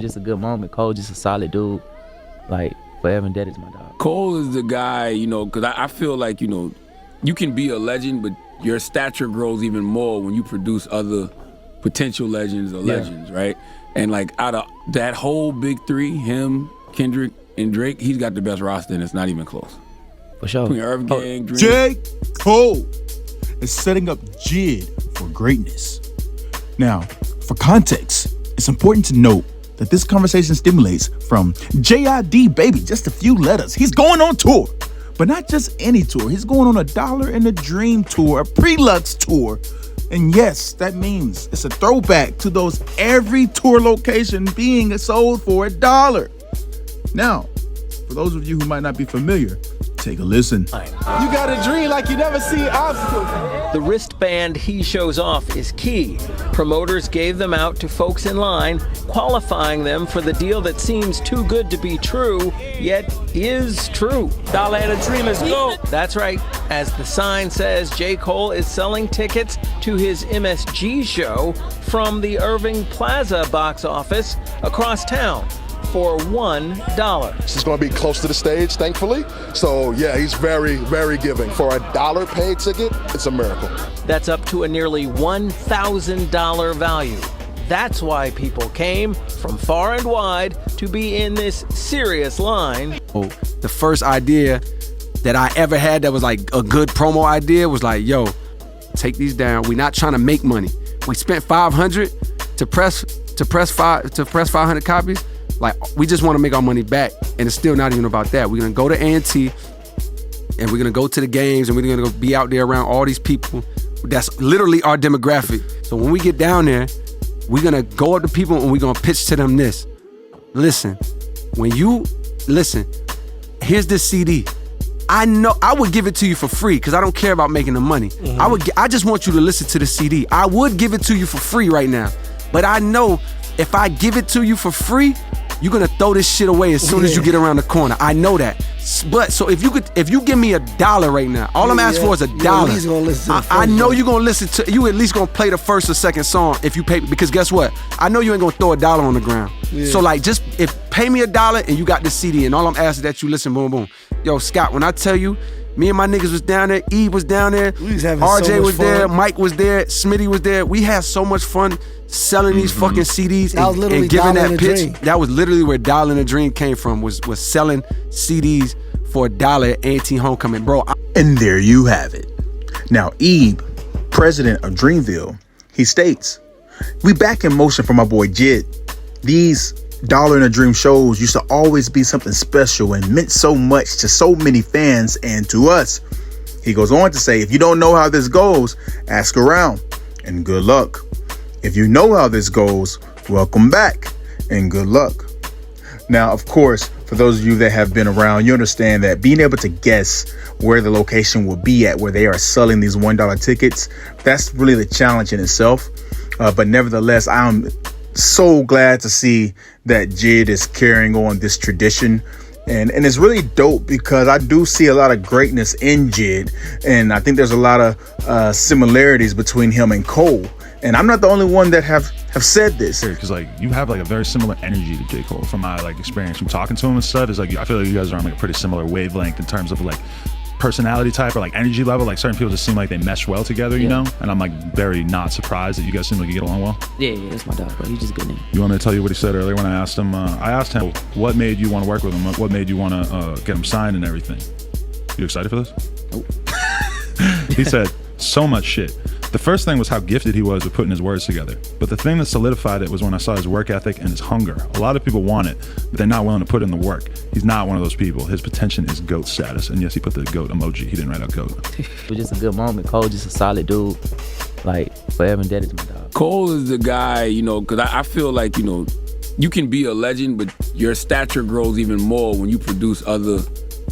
just a good moment. Cole just a solid dude. Like, forever indebted to my dog. Cole is the guy, you know, because I feel like, you know, you can be a legend, but your stature grows even more when you produce other potential legends or legends, right? And like out of that whole big three, him, Kendrick, and Drake, he's got the best roster, and it's not even close. For sure. Between Irv Gang, Dream. J. Cole is setting up J.I.D for greatness. Now, for context, it's important to note that this conversation stimulates from J.I.D, baby, just a few letters. He's going on tour, but not just any tour. He's going on a $1 in a Dream tour, a pre-lux tour. And yes, that means it's a throwback to those every tour location being sold for $1. Now, for those of you who might not be familiar, take a listen. You got a dream like you never see obstacles. The wristband he shows off is key. Promoters gave them out to folks in line, qualifying them for the deal that seems too good to be true, yet is true. $1 and a dream, let's go. That's right. As the sign says, J. Cole is selling tickets to his MSG show from the Irving Plaza box office across town for $1. He's going to be close to the stage, thankfully. So, yeah, he's very, very giving. For a $1 paid ticket, it's a miracle. That's up to a nearly $1,000 value. That's why people came from far and wide to be in this serious line. The first idea that I ever had that was like a good promo idea was like, yo, take these down. We're not trying to make money. We spent $500 to press 500 copies. Like, we just want to make our money back, and it's still not even about that. We're gonna go to A&T, and we're gonna go to the games, and we're gonna go be out there around all these people. That's literally our demographic. So when we get down there, we're gonna go up to people and we're gonna pitch to them this. Listen, here's this CD. I know I would give it to you for free because I don't care about making the money. I just want you to listen to the CD. I would give it to you for free right now, but I know if I give it to you for free, you're gonna throw this shit away as soon as you get around the corner. I know that. But so if you give me $1 right now, all I'm asking for is $1. I know you're gonna listen to. You at least gonna play the first or second song if you pay. Because guess what? I know you ain't gonna throw $1 on the ground. Yeah. So like, just pay me $1 and you got the CD. And all I'm asking is that you listen. Boom, boom. Yo, Scott, when I tell you, me and my niggas was down there. Eve was down there. RJ was there. Mike was there. Smitty was there. We had so much fun selling these fucking CDs and giving that pitch. That was literally where $1 in a Dream came from, was selling CDs for $1 at A&T Homecoming, bro. And there you have it. Now, Ebe, president of Dreamville, he states, "We back in motion for my boy J.I.D. These $1 in a Dream shows used to always be something special and meant so much to so many fans and to us." He goes on to say, "If you don't know how this goes, ask around, and good luck. If you know how this goes, welcome back, and good luck." Now, of course, for those of you that have been around, you understand that being able to guess where the location will be at, where they are selling these $1 tickets, that's really the challenge in itself. But nevertheless, I'm so glad to see that J.I.D is carrying on this tradition. And it's really dope because I do see a lot of greatness in J.I.D, and I think there's a lot of similarities between him and Cole. And I'm not the only one that have said this. Because like you have like a very similar energy to J. Cole from my like experience from talking to him and stuff. Is like I feel like you guys are on like a pretty similar wavelength in terms of like personality type or like energy level. Like certain people just seem like they mesh well together, you know? And I'm like very not surprised that you guys seem like you get along well. Yeah, that's my dog, bro. He's just a good name. You want me to tell you what he said earlier when I asked him what made you want to work with him? What made you want to get him signed and everything? You excited for this? Nope. He said so much shit. The first thing was how gifted he was with putting his words together. But the thing that solidified it was when I saw his work ethic and his hunger. A lot of people want it, but they're not willing to put in the work. He's not one of those people. His potential is GOAT status. And yes, he put the GOAT emoji. He didn't write out GOAT. It was just a good moment. Cole just a solid dude. Like, forever indebted to my dog. Cole is the guy, you know, because I feel like, you know, you can be a legend, but your stature grows even more when you produce other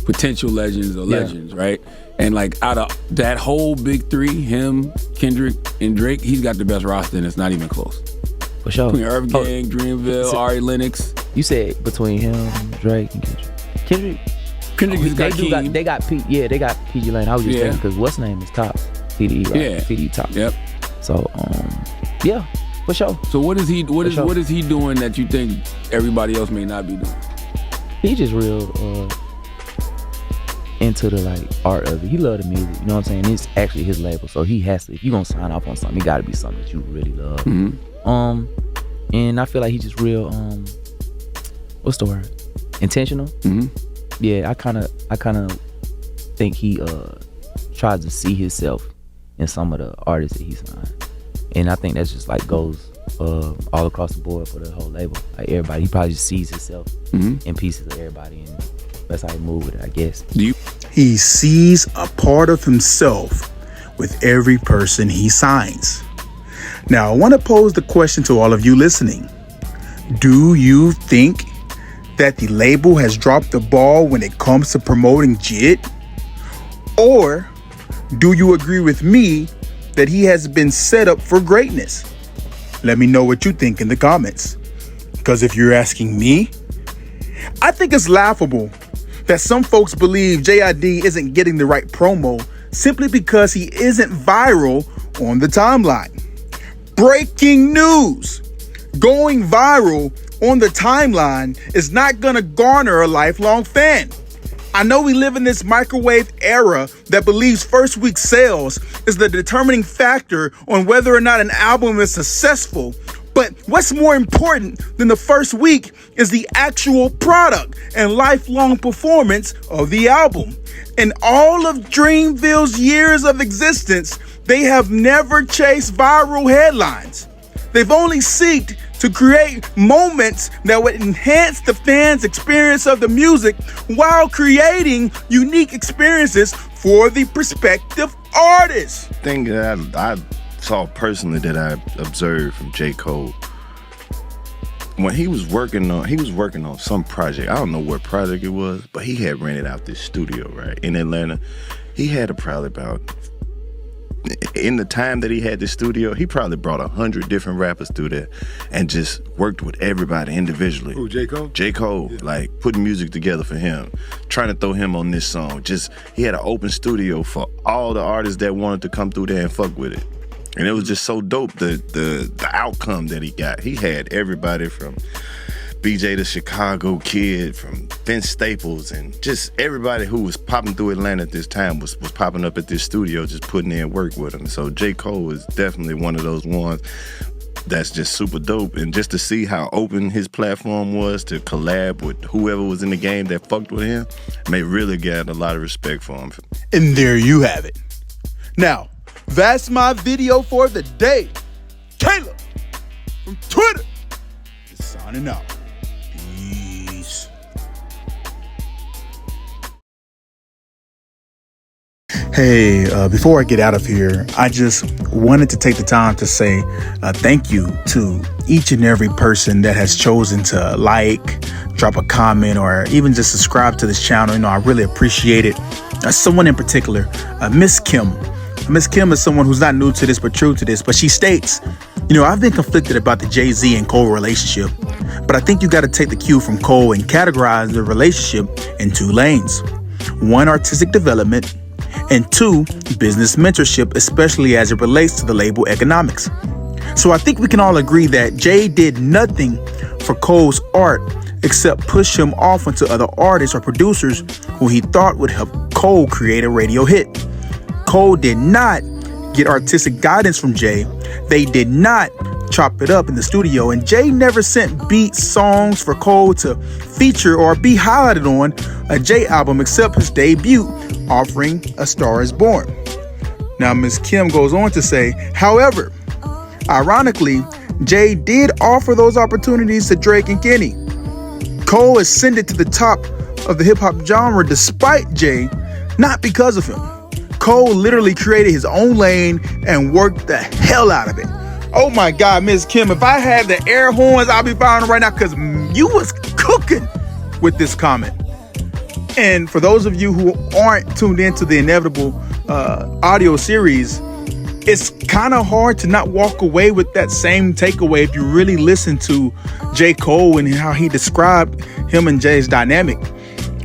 potential legends or legends, right? And like out of that whole big three, him, Kendrick, and Drake, he's got the best roster, and it's not even close. For sure. Between Irv Gang, Dreamville, Ari Lennox. You said between him, Drake, and Kendrick. Kendrick has got Keem. They got PG Lane. I was just saying because what's name is top. TDE, right? Yeah. TDE top. Yep. So, yeah. For sure. So what is he doing that you think everybody else may not be doing? He just real into the like art of it. He love the music, you know what I'm saying? It's actually his label, so he has to. If you gonna sign off on something, it gotta be something that you really love. Mm-hmm. And I feel like he just real what's the word? Intentional. Mm-hmm. Yeah, I kind of think he tries to see himself in some of the artists that he signed, and I think that's just like goes all across the board for the whole label. Like everybody, he probably just sees himself in pieces of everybody, and that's how he move with it, I guess. He sees a part of himself with every person he signs. Now, I want to pose the question to all of you listening. Do you think that the label has dropped the ball when it comes to promoting JID? Or do you agree with me that he has been set up for greatness? Let me know what you think in the comments. Because if you're asking me, I think it's laughable that some folks believe J.I.D isn't getting the right promo simply because he isn't viral on the timeline. Breaking news! Going viral on the timeline is not gonna garner a lifelong fan. I know we live in this microwave era that believes first week sales is the determining factor on whether or not an album is successful. But what's more important than the first week is the actual product and lifelong performance of the album. In all of Dreamville's years of existence, they have never chased viral headlines. They've only sought to create moments that would enhance the fans' experience of the music while creating unique experiences for the prospective artists. Thing that I saw personally that I observed from J. Cole, when he was working on some project. I don't know what project it was, but he had rented out this studio right in Atlanta. He had probably about, in the time that he had the studio, he probably brought 100 different rappers through there and just worked with everybody individually. Who, J. Cole? J. Cole, yeah. Like putting music together for him, trying to throw him on this song. Just, he had an open studio for all the artists that wanted to come through there and fuck with it. And it was just so dope, the outcome that he got. He had everybody from BJ the Chicago Kid, from Vince Staples, and just everybody who was popping through Atlanta at this time was popping up at this studio, just putting in work with him. So J. Cole is definitely one of those ones that's just super dope. And just to see how open his platform was to collab with whoever was in the game that fucked with him, may really get a lot of respect for him. And there you have it. Now, that's my video for the day. Caleb from Twitter is signing out. Peace. Hey, before I get out of here, I just wanted to take the time to say thank you to each and every person that has chosen to like, drop a comment, or even just subscribe to this channel. You know, I really appreciate it. Someone in particular, Miss Kim. Miss Kim is someone who's not new to this but true to this, but she states, you know, I've been conflicted about the Jay-Z and Cole relationship, but I think you got to take the cue from Cole and categorize the relationship in two lanes. One, artistic development, and two, business mentorship, especially as it relates to the label economics. So I think we can all agree that Jay did nothing for Cole's art except push him off onto other artists or producers who he thought would help Cole create a radio hit. Cole did not get artistic guidance from Jay. They did not chop it up in the studio, and Jay never sent beat songs for Cole to feature or be highlighted on a Jay album except his debut, offering A Star Is Born. Now, Ms. Kim goes on to say, however, ironically, Jay did offer those opportunities to Drake and Kenny. Cole ascended to the top of the hip-hop genre despite Jay, not because of him. Cole literally created his own lane and worked the hell out of it. Oh my God, Ms. Kim, if I had the air horns, I'll be firing right now because you was cooking with this comment. And for those of you who aren't tuned into the Inevitable audio series, it's kind of hard to not walk away with that same takeaway if you really listen to J. Cole and how he described him and Jay's dynamic.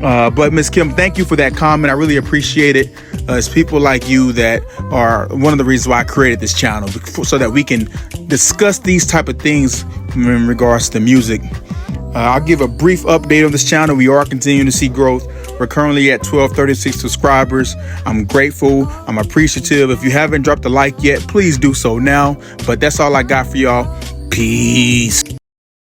But Ms. Kim, thank you for that comment. I really appreciate it. It's people like you that are one of the reasons why I created this channel, so that we can discuss these type of things in regards to music. I'll give a brief update on this channel. We are continuing to see growth. We're currently at 1236 subscribers. I'm grateful. I'm appreciative. If you haven't dropped a like yet, please do so now. But that's all I got for y'all. Peace.